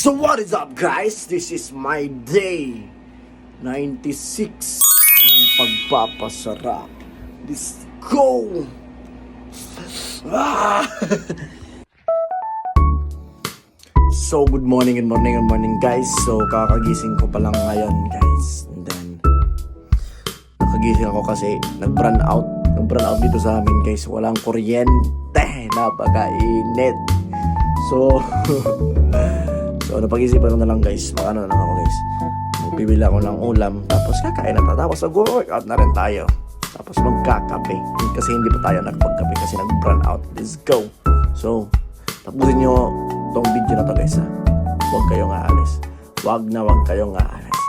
So what is up guys? This is my day 96 ng pagpapasarap. Let's go! Ah! So good morning guys. So kakagising ko pa lang ngayon guys. And then nakagising ako kasi nag-brownout dito sa amin guys. Walang kuryente, napakainit. So napag-isipan ko na lang guys, makano na lang ako guys, magpibili ako ng ulam, tapos kakain na tapos mag-workout na rin tayo, tapos magkakape kasi hindi pa tayo nagpagkape kasi nag-run out. Let's go. So tapusin nyo tong video na to guys ha. Huwag kayong aalis, wag kayong aalis,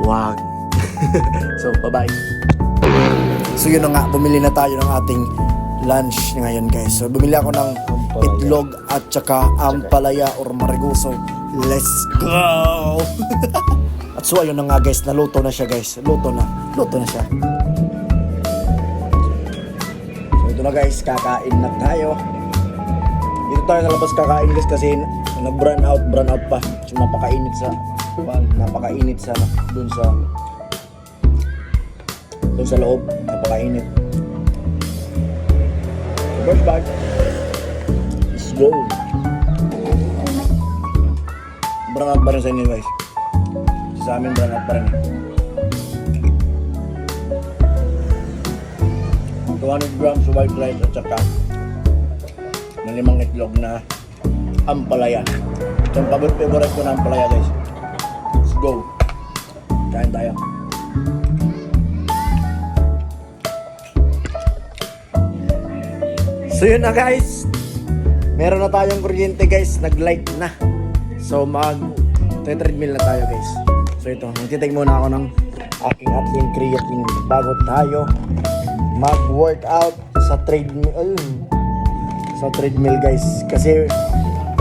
wag. So bye bye. So yun na nga, bumili na tayo ng ating lunch ngayon guys. So bumili ako ng itlog at saka ampalaya or mariguso. Let's go! At so ayun na nga guys, naluto na siya guys. Luto na siya. So ito na guys, kakain na tayo. Dito tayo nalabas kakain guys kasi nag-brown out pa. So napakainit sa dun sa loob, napakainit. First bag. Let's go. Brown out pa rin sa inyo guys. Sa amin brown out pa rin. 200 grams white rice at saka na 5 itlog na ampalaya. Ito ang favorite ko na ampalaya guys. Let's go. Kain tayo. So yun na guys, meron na tayong kuryente guys, nag-light na. So mag-treadmill na tayo guys. So ito, magtitake muna ako ng aking athlean creatine bago tayo mag-workout sa treadmill. Guys, kasi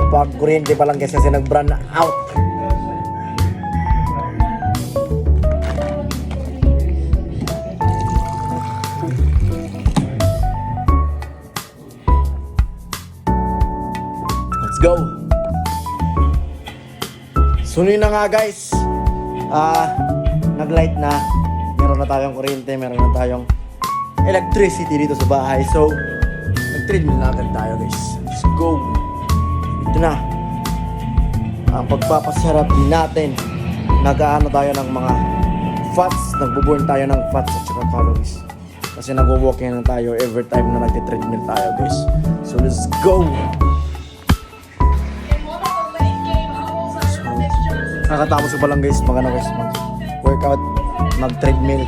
pag kuryente pa lang guys kasi nag-brown out. Let's go. So yun na nga guys, nag-light na, meron na tayong kuryente, meron na tayong electricity dito sa bahay. So nag-treadmill na agad tayo guys. Let's go. Ito na ang pagpapasarap natin. Nag-aano tayo ng mga fats, nagbo-burn tayo ng fats at saka calories kasi nag-walking na tayo every time na nag-treadmill tayo guys. So let's go. Nakatapos ko pa lang guys, mag-workout, mag-treadmill.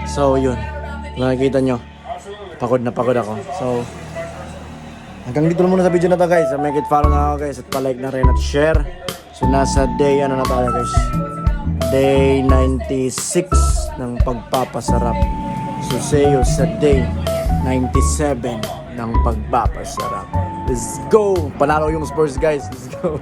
So yun, nakikita nyo, pagod ako. So hanggang dito muna sa video na to guys. Make it follow na ako guys at palike na rin at share. So nasa day na tayo guys, day 96 ng pagpapasarap. So see you sa day 97 ng pagpapasarap. Let's go! Panalo yung Spurs guys, let's go.